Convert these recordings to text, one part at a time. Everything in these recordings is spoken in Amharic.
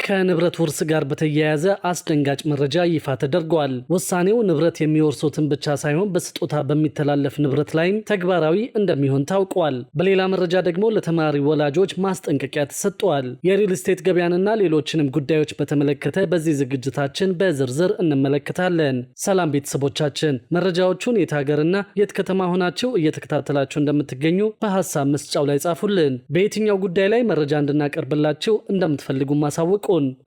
ከንብረት ውርስ ጋር በተያያዘ አስደንጋጭ መረጃ ይፋ ተደርጓል። ውሳኔው ንብረት የሚወርሱትን ብቻ ሳይሆን በስጦታ በሚተላለፍ ንብረት ላይም ተግባራዊ እንደሚሆን ታውቋል። በሌላ መረጃ ደግሞ ለተማሪ ወላጆች ማስጠንቀቂያ ተሰጥቷል። የሪል ስቴት ገበያንና ሌሎችንም ጉዳዮች በተመለከተ በዚህ ዝግጅታችን በዝርዝር እንመለከታለን። ሰላም ቤተሰቦቻችን፣ መረጃዎቹን የት ሀገርና የት ከተማ ሆናችሁ እየተከታተላችሁ እንደምትገኙ በሐሳብ መስጫው ላይ ጻፉልን። በየትኛው ጉዳይ ላይ መረጃ እንድናቀርብላችሁ እንደምትፈልጉ ማሳወቁ።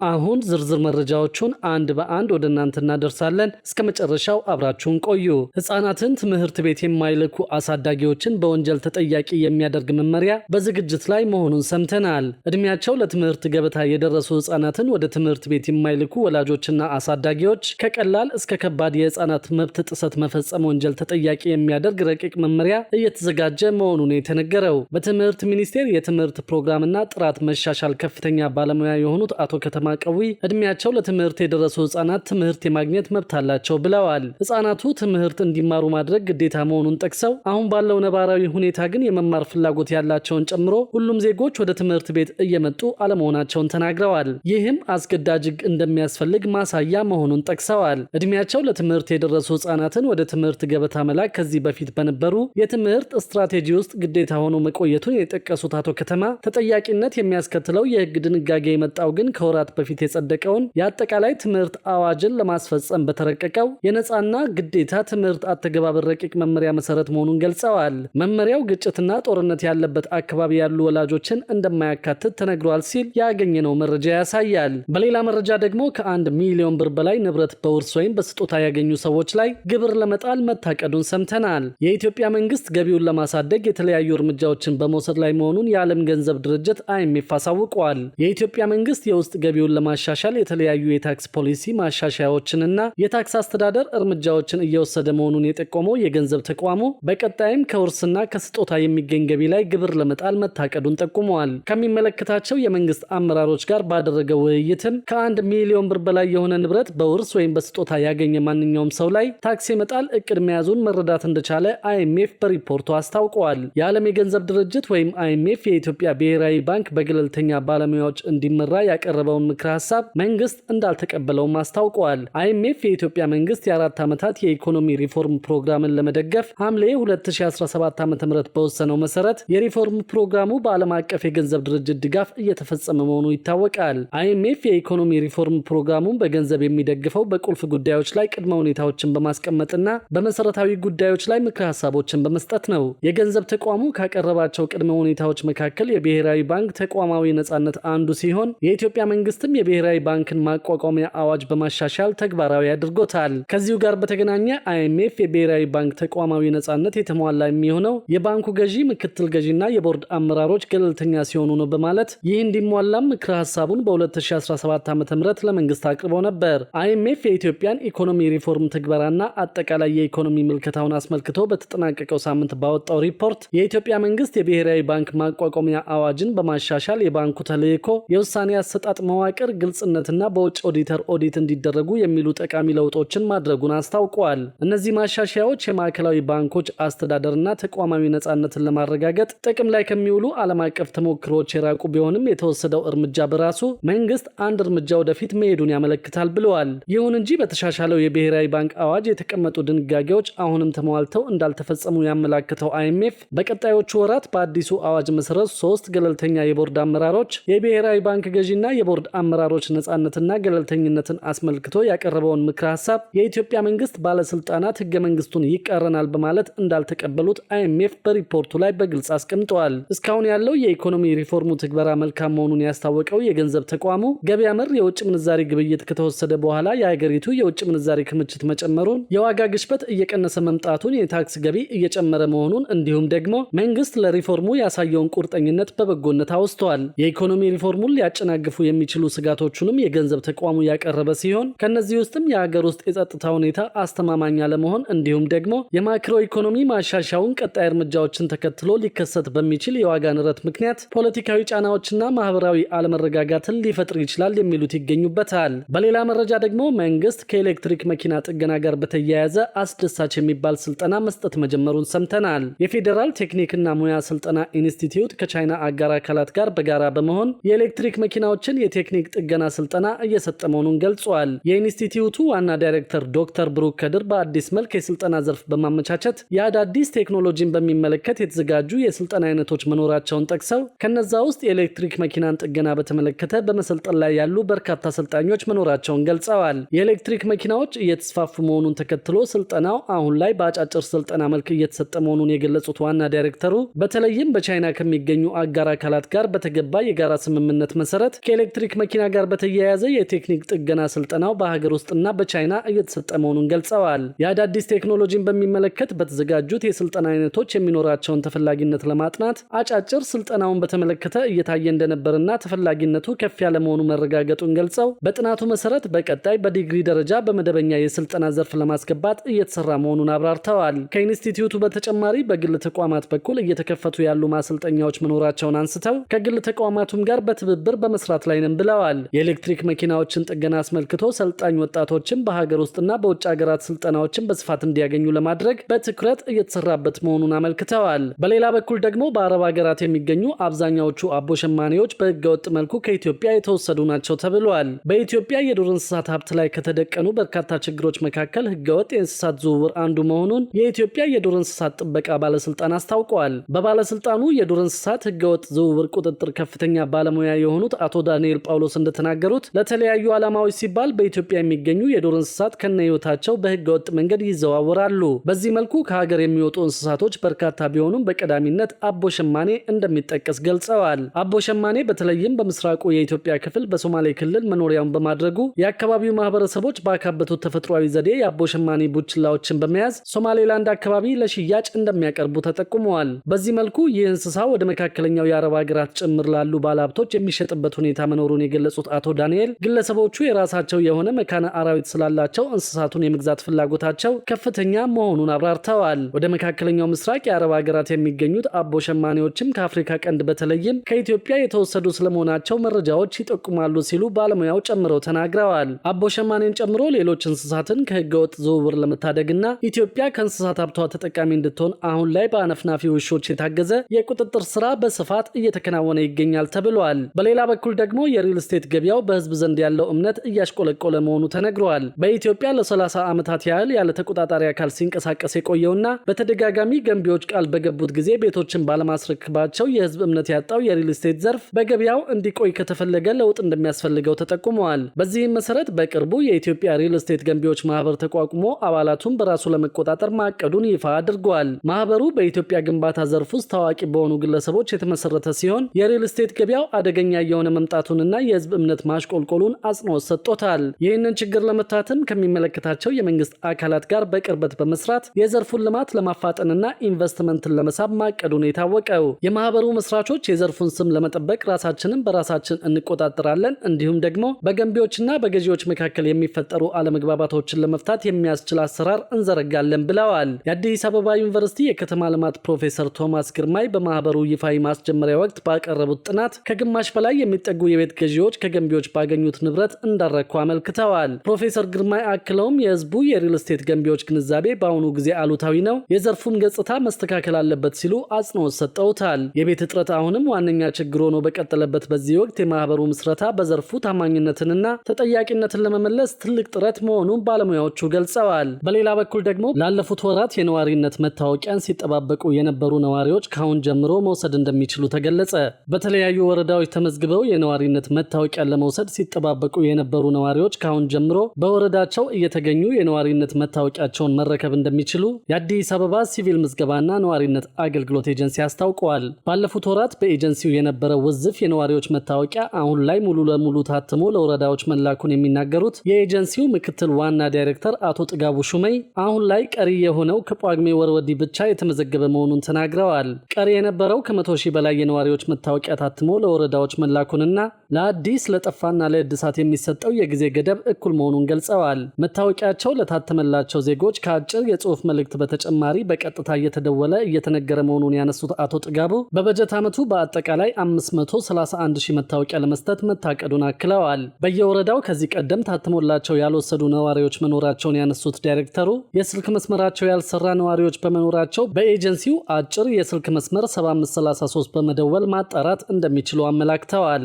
አሁን ዝርዝር መረጃዎቹን አንድ በአንድ ወደ እናንተ እናደርሳለን። እስከ መጨረሻው አብራችሁን ቆዩ። ህፃናትን ትምህርት ቤት የማይልኩ አሳዳጊዎችን በወንጀል ተጠያቂ የሚያደርግ መመሪያ በዝግጅት ላይ መሆኑን ሰምተናል። እድሜያቸው ለትምህርት ገበታ የደረሱ ህፃናትን ወደ ትምህርት ቤት የማይልኩ ወላጆችና አሳዳጊዎች ከቀላል እስከ ከባድ የህፃናት መብት ጥሰት መፈጸም ወንጀል ተጠያቂ የሚያደርግ ረቂቅ መመሪያ እየተዘጋጀ መሆኑን የተነገረው በትምህርት ሚኒስቴር የትምህርት ፕሮግራምና ጥራት መሻሻል ከፍተኛ ባለሙያ የሆኑት አቶ ከተማ ቀዊ እድሜያቸው ለትምህርት የደረሱ ህፃናት ትምህርት የማግኘት መብት አላቸው ብለዋል። ህፃናቱ ትምህርት እንዲማሩ ማድረግ ግዴታ መሆኑን ጠቅሰው አሁን ባለው ነባራዊ ሁኔታ ግን የመማር ፍላጎት ያላቸውን ጨምሮ ሁሉም ዜጎች ወደ ትምህርት ቤት እየመጡ አለመሆናቸውን ተናግረዋል። ይህም አስገዳጅ ህግ እንደሚያስፈልግ ማሳያ መሆኑን ጠቅሰዋል። እድሜያቸው ለትምህርት የደረሱ ህፃናትን ወደ ትምህርት ገበታ መላክ ከዚህ በፊት በነበሩ የትምህርት ስትራቴጂ ውስጥ ግዴታ ሆኖ መቆየቱን የጠቀሱት አቶ ከተማ ተጠያቂነት የሚያስከትለው የህግ ድንጋጌ የመጣው ግን ከወራት በፊት የጸደቀውን የአጠቃላይ ትምህርት አዋጅን ለማስፈጸም በተረቀቀው የነጻና ግዴታ ትምህርት አተገባበር ረቂቅ መመሪያ መሰረት መሆኑን ገልጸዋል። መመሪያው ግጭትና ጦርነት ያለበት አካባቢ ያሉ ወላጆችን እንደማያካትት ተነግሯል ሲል ያገኘነው መረጃ ያሳያል። በሌላ መረጃ ደግሞ ከ1 ሚሊዮን ብር በላይ ንብረት በውርስ ወይም በስጦታ ያገኙ ሰዎች ላይ ግብር ለመጣል መታቀዱን ሰምተናል። የኢትዮጵያ መንግስት ገቢውን ለማሳደግ የተለያዩ እርምጃዎችን በመውሰድ ላይ መሆኑን የዓለም ገንዘብ ድርጅት IMF አሳውቋል። የኢትዮጵያ መንግስት የውስጥ ገቢውን ለማሻሻል የተለያዩ የታክስ ፖሊሲ ማሻሻያዎችንና የታክስ አስተዳደር እርምጃዎችን እየወሰደ መሆኑን የጠቆመው የገንዘብ ተቋሙ በቀጣይም ከውርስና ከስጦታ የሚገኝ ገቢ ላይ ግብር ለመጣል መታቀዱን ጠቁመዋል። ከሚመለከታቸው የመንግስት አመራሮች ጋር ባደረገው ውይይትም ከ1 ሚሊዮን ብር በላይ የሆነ ንብረት በውርስ ወይም በስጦታ ያገኘ ማንኛውም ሰው ላይ ታክስ የመጣል እቅድ መያዙን መረዳት እንደቻለ IMF በሪፖርቱ አስታውቀዋል። የዓለም የገንዘብ ድርጅት ወይም IMF የኢትዮጵያ ብሔራዊ ባንክ በገለልተኛ ባለሙያዎች እንዲመራ ያቀረበውን ምክረ ሐሳብ መንግስት እንዳልተቀበለውም አስታውቀዋል። IMF የኢትዮጵያ መንግስት የ4 ዓመታት የኢኮኖሚ ሪፎርም ፕሮግራምን ለመደገፍ ሐምሌ 2017 ዓ.ም በወሰነው መሰረት የሪፎርም ፕሮግራሙ በዓለም አቀፍ የገንዘብ ድርጅት ድጋፍ እየተፈጸመ መሆኑ ይታወቃል። IMF የኢኮኖሚ ሪፎርም ፕሮግራሙን በገንዘብ የሚደግፈው በቁልፍ ጉዳዮች ላይ ቅድመ ሁኔታዎችን በማስቀመጥና በመሰረታዊ ጉዳዮች ላይ ምክረ ሐሳቦችን በመስጠት ነው። የገንዘብ ተቋሙ ካቀረባቸው ቅድመ ሁኔታዎች መካከል የብሔራዊ ባንክ ተቋማዊ ነጻነት አንዱ ሲሆን የኢትዮጵያ መንግስትም የብሔራዊ ባንክን ማቋቋሚያ አዋጅ በማሻሻል ተግባራዊ አድርጎታል። ከዚሁ ጋር በተገናኘ IMF የብሔራዊ ባንክ ተቋማዊ ነጻነት የተሟላ የሚሆነው የባንኩ ገዢ፣ ምክትል ገዢና የቦርድ አመራሮች ገለልተኛ ሲሆኑ ነው በማለት ይህ እንዲሟላም ምክረ ሐሳቡን በ2017 ዓ.ም ለመንግስት አቅርቦ ነበር። IMF የኢትዮጵያን ኢኮኖሚ ሪፎርም ትግበራና አጠቃላይ የኢኮኖሚ ምልከታውን አስመልክቶ በተጠናቀቀው ሳምንት ባወጣው ሪፖርት የኢትዮጵያ መንግስት የብሔራዊ ባንክ ማቋቋሚያ አዋጅን በማሻሻል የባንኩ ተልዕኮ የውሳኔ አሰጣጥ መዋቅር ግልጽነትና በውጭ ኦዲተር ኦዲት እንዲደረጉ የሚሉ ጠቃሚ ለውጦችን ማድረጉን አስታውቀዋል። እነዚህ ማሻሻያዎች የማዕከላዊ ባንኮች አስተዳደርና ተቋማዊ ነጻነትን ለማረጋገጥ ጥቅም ላይ ከሚውሉ ዓለም አቀፍ ተሞክሮዎች የራቁ ቢሆንም የተወሰደው እርምጃ በራሱ መንግስት አንድ እርምጃ ወደፊት መሄዱን ያመለክታል ብለዋል። ይሁን እንጂ በተሻሻለው የብሔራዊ ባንክ አዋጅ የተቀመጡ ድንጋጌዎች አሁንም ተሟልተው እንዳልተፈጸሙ ያመላክተው IMF በቀጣዮቹ ወራት በአዲሱ አዋጅ መሰረት 3 ገለልተኛ የቦርድ አመራሮች የብሔራዊ ባንክ ገዢና የቦርድ አመራሮች ነጻነትና ገለልተኝነትን አስመልክቶ ያቀረበውን ምክረ ሐሳብ የኢትዮጵያ መንግስት ባለስልጣናት ህገ መንግስቱን ይቃረናል በማለት እንዳልተቀበሉት IMF በሪፖርቱ ላይ በግልጽ አስቀምጠዋል። እስካሁን ያለው የኢኮኖሚ ሪፎርሙ ትግበራ መልካም መሆኑን ያስታወቀው የገንዘብ ተቋሙ ገበያ መር የውጭ ምንዛሪ ግብይት ከተወሰደ በኋላ የሀገሪቱ የውጭ ምንዛሪ ክምችት መጨመሩን፣ የዋጋ ግሽበት እየቀነሰ መምጣቱን፣ የታክስ ገቢ እየጨመረ መሆኑን እንዲሁም ደግሞ መንግስት ለሪፎርሙ ያሳየውን ቁርጠኝነት በበጎነት አውስተዋል። የኢኮኖሚ ሪፎርሙን ሊያጨናግፉ የሚችሉ ስጋቶቹንም የገንዘብ ተቋሙ ያቀረበ ሲሆን ከነዚህ ውስጥም የሀገር ውስጥ የጸጥታ ሁኔታ አስተማማኝ አለመሆን እንዲሁም ደግሞ የማክሮ ኢኮኖሚ ማሻሻያውን ቀጣይ እርምጃዎችን ተከትሎ ሊከሰት በሚችል የዋጋ ንረት ምክንያት ፖለቲካዊ ጫናዎችና ማህበራዊ አለመረጋጋትን ሊፈጥር ይችላል የሚሉት ይገኙበታል። በሌላ መረጃ ደግሞ መንግስት ከኤሌክትሪክ መኪና ጥገና ጋር በተያያዘ አስደሳች የሚባል ስልጠና መስጠት መጀመሩን ሰምተናል። የፌዴራል ቴክኒክና ሙያ ስልጠና ኢንስቲትዩት ከቻይና አጋር አካላት ጋር በጋራ በመሆን የኤሌክትሪክ መኪናዎችን የቴክኒክ ጥገና ስልጠና እየሰጠ መሆኑን ገልጿል። የኢንስቲትዩቱ ዋና ዳይሬክተር ዶክተር ብሩክ ከድር በአዲስ መልክ የስልጠና ዘርፍ በማመቻቸት የአዳዲስ ቴክኖሎጂን በሚመለከት የተዘጋጁ የስልጠና አይነቶች መኖራቸውን ጠቅሰው ከነዛ ውስጥ የኤሌክትሪክ መኪናን ጥገና በተመለከተ በመሰልጠን ላይ ያሉ በርካታ አሰልጣኞች መኖራቸውን ገልጸዋል። የኤሌክትሪክ መኪናዎች እየተስፋፉ መሆኑን ተከትሎ ስልጠናው አሁን ላይ በአጫጭር ስልጠና መልክ እየተሰጠ መሆኑን የገለጹት ዋና ዳይሬክተሩ በተለይም በቻይና ከሚገኙ አጋር አካላት ጋር በተገባ የጋራ ስምምነት መሰረት ከኤሌክትሪክ መኪና ጋር በተያያዘ የቴክኒክ ጥገና ስልጠናው በሀገር ውስጥና በቻይና እየተሰጠ መሆኑን ገልጸዋል። የአዳዲስ ቴክኖሎጂን በሚመለከት በተዘጋጁት የስልጠና አይነቶች የሚኖራቸውን ተፈላጊነት ለማጥናት አጫጭር ስልጠናውን በተመለከተ እየታየ እንደነበርና ተፈላጊነቱ ከፍ ያለ መሆኑ መረጋገጡን ገልጸው በጥናቱ መሰረት በቀጣይ በዲግሪ ደረጃ በመደበኛ የስልጠና ዘርፍ ለማስገባት እየተሰራ መሆኑን አብራርተዋል። ከኢንስቲትዩቱ በተጨማሪ በግል ተቋማት በኩል እየተከፈቱ ያሉ ማሰልጠኛዎች መኖራቸውን አንስተው ከግል ተቋማቱም ጋር በትብብር በመስራት ላይ ነን ብለዋል። የኤሌክትሪክ መኪናዎችን ጥገና አስመልክቶ ሰልጣኝ ወጣቶችን በሀገር ውስጥና በውጭ ሀገራት ስልጠናዎችን በስፋት እንዲያገኙ ለማድረግ በትኩረት እየተሰራበት መሆኑን አመልክተዋል። በሌላ በኩል ደግሞ በአረብ ሀገራት የሚገኙ አብዛኛዎቹ አቦ ሸማኔዎች በህገወጥ መልኩ ከኢትዮጵያ የተወሰዱ ናቸው ተብሏል። በኢትዮጵያ የዱር እንስሳት ሀብት ላይ ከተደቀኑ በርካታ ችግሮች መካከል ህገወጥ የእንስሳት ዝውውር አንዱ መሆኑን የኢትዮጵያ የዱር እንስሳት ጥበቃ ባለስልጣን አስታውቀዋል። በባለስልጣኑ የዱር እንስሳት ህገወጥ ዝውውር ቁጥጥር ከፍተኛ ባለሙያ የሆኑት አቶ ዳንኤል ጳውሎስ እንደተናገሩት ለተለያዩ ዓላማዎች ሲባል በኢትዮጵያ የሚገኙ የዱር እንስሳት ከነህይወታቸው በህገወጥ መንገድ ይዘዋወራሉ። በዚህ መልኩ ከሀገር የሚወጡ እንስሳቶች በርካታ ቢሆኑም በቀዳሚነት አቦ ሸማኔ እንደሚጠቀስ ገልጸዋል። አቦ ሸማኔ በተለይም በምስራቁ የኢትዮጵያ ክፍል በሶማሌ ክልል መኖሪያውን በማድረጉ የአካባቢው ማህበረሰቦች ባካበቱት ተፈጥሯዊ ዘዴ የአቦ ሸማኔ ቡችላዎችን በመያዝ ሶማሌላንድ አካባቢ ለሽያጭ እንደሚያቀርቡ ተጠቁመዋል። በዚህ መልኩ ይህ እንስሳ ወደ መካከለኛው የአረብ ሀገራት ጭምር ላሉ ባለሀብቶች የሚሸጥበት ሁኔታ መኖሩን የገለጹት አቶ ዳንኤል ግለሰቦቹ የራሳቸው የሆነ መካነ አራዊት ስላላቸው እንስሳቱን የመግዛት ፍላጎታቸው ከፍተኛ መሆኑን አብራርተዋል። ወደ መካከለኛው ምስራቅ የአረብ ሀገራት የሚገኙት አቦ ሸማኔዎችም ከአፍሪካ ቀንድ በተለይም ከኢትዮጵያ የተወሰዱ ስለመሆናቸው መረጃዎች ይጠቁማሉ ሲሉ ባለሙያው ጨምረው ተናግረዋል። አቦ ሸማኔን ጨምሮ ሌሎች እንስሳትን ከህገወጥ ዝውውር ለመታደግና ኢትዮጵያ ከእንስሳት ሀብቷ ተጠቃሚ እንድትሆን አሁን ላይ በአነፍናፊ ውሾች የታገዘ የቁጥጥር ስራ በስፋት እየተከናወነ ይገኛል ተብሏል። በሌላ በኩል ደግሞ የሪል ስቴት ገበያው በህዝብ ዘንድ ያለው እምነት እያሽቆለቆለ መሆኑ ተነግሯል። በኢትዮጵያ ለ30 ዓመታት ያህል ያለ ተቆጣጣሪ አካል ሲንቀሳቀስ የቆየውና በተደጋጋሚ ገንቢዎች ቃል በገቡት ጊዜ ቤቶችን ባለማስረክባቸው የህዝብ እምነት ያጣው የሪል ስቴት ዘርፍ በገበያው እንዲቆይ ከተፈለገ ለውጥ እንደሚያስፈልገው ተጠቁመዋል። በዚህም መሰረት በቅርቡ የኢትዮጵያ ሪል ስቴት ገንቢዎች ማህበር ተቋቁሞ አባላቱን በራሱ ለመቆጣጠር ማቀዱን ይፋ አድርጓል። ማህበሩ በኢትዮጵያ ግንባታ ዘርፍ ውስጥ ታዋቂ በሆኑ ግለሰቦች የተመሰረተ ሲሆን የሪል ስቴት ገበያው አደገኛ የሆነ መምጣቱንና የህዝብ እምነት ማሽቆልቆሉን አጽንኦት ሰጥቶታል። ይህንን ችግር ለመፍታትም ከሚመለከታቸው የመንግስት አካላት ጋር በቅርበት በመስራት የዘርፉን ልማት ለማፋጠንና ኢንቨስትመንትን ለመሳብ ማቀዱን የታወቀው የማህበሩ መስራቾች የዘርፉን ስም ለመጠበቅ ራሳችንን በራሳችን እንቆጣጠራለን፣ እንዲሁም ደግሞ በገንቢዎችና በገዢዎች መካከል የሚፈጠሩ አለመግባባቶችን ለመፍታት የሚያስችል አሰራር እንዘረጋለን ብለዋል። የአዲስ አበባ ዩኒቨርሲቲ የከተማ ልማት ፕሮፌሰር ቶማስ ግርማይ በማህበሩ ይፋዊ ማስጀመሪያ ወቅት ባቀረቡት ጥናት ከግማሽ በላይ የሚጠጉ የቤት ገዢዎች ከገንቢዎች ባገኙት ንብረት እንዳረኩ አመልክተዋል። ፕሮፌሰር ግርማይ አክለውም የህዝቡ የሪል ስቴት ገንቢዎች ግንዛቤ በአሁኑ ጊዜ አሉታዊ ነው፣ የዘርፉም ገጽታ መስተካከል አለበት ሲሉ አጽንኦት ሰጠውታል። የቤት እጥረት አሁንም ዋነኛ ችግር ሆኖ በቀጠለበት በዚህ ወቅት የማህበሩ ምስረታ በዘርፉ ታማኝነትንና ተጠያቂነትን ለመመለስ ትልቅ ጥረት መሆኑን ባለሙያዎቹ ገልጸዋል። በሌላ በኩል ደግሞ ላለፉት ወራት የነዋሪነት መታወቂያን ሲጠባበቁ የነበሩ ነዋሪዎች ካሁን ጀምሮ መውሰድ እንደሚችሉ ተገለጸ። በተለያዩ ወረዳዎች ተመዝግበው የነዋሪነት መታወቂያን ለመውሰድ ሲጠባበቁ የነበሩ ነዋሪዎች ካሁን ጀምሮ በወረዳቸው እየተገኙ የነዋሪነት መታወቂያቸውን መረከብ እንደሚችሉ የአዲስ አበባ ሲቪል ምዝገባና ነዋሪነት አገልግሎት ኤጀንሲ አስታውቀዋል። ባለፉት ወራት በኤጀንሲው የነበረው ውዝፍ የነዋሪዎች መታወቂያ አሁን ላይ ሙሉ ለሙሉ ታትሞ ለወረዳዎች መላኩን የሚናገሩት የኤጀንሲው ምክትል ዋና ዳይሬክተር አቶ ጥጋቡ ሹመይ አሁን ላይ ቀሪ የሆነው ከጳጉሜ ወር ወዲህ ብቻ የተመዘገበ መሆኑን ተናግረዋል። ቀሪ የነበረው ከ100 ሺህ በላይ የነዋሪዎች መታወቂያ ታትሞ ለወረዳዎች መላኩንና ለአዲስ ለጠፋና ለእድሳት የሚሰጠው የጊዜ ገደብ እኩል መሆኑን ገልጸዋል። መታወቂያቸው ለታተመላቸው ዜጎች ከአጭር የጽሑፍ መልእክት በተጨማሪ በቀጥታ እየተደወለ እየተነገረ መሆኑን ያነሱት አቶ ጥጋቡ በበጀት ዓመቱ በአጠቃላይ 531 ሺህ መታወቂያ ለመስጠት መታቀዱን አክለዋል። በየወረዳው ከዚህ ቀደም ታትሞላቸው ያልወሰዱ ነዋሪዎች መኖራቸውን ያነሱት ዳይሬክተሩ የስልክ መስመራቸው ያልሰራ ነዋሪዎች በመኖራቸው በኤጀንሲው አጭር የስልክ መስመር 7533 በመደወል ማጣራት እንደሚችሉ አመላክተዋል።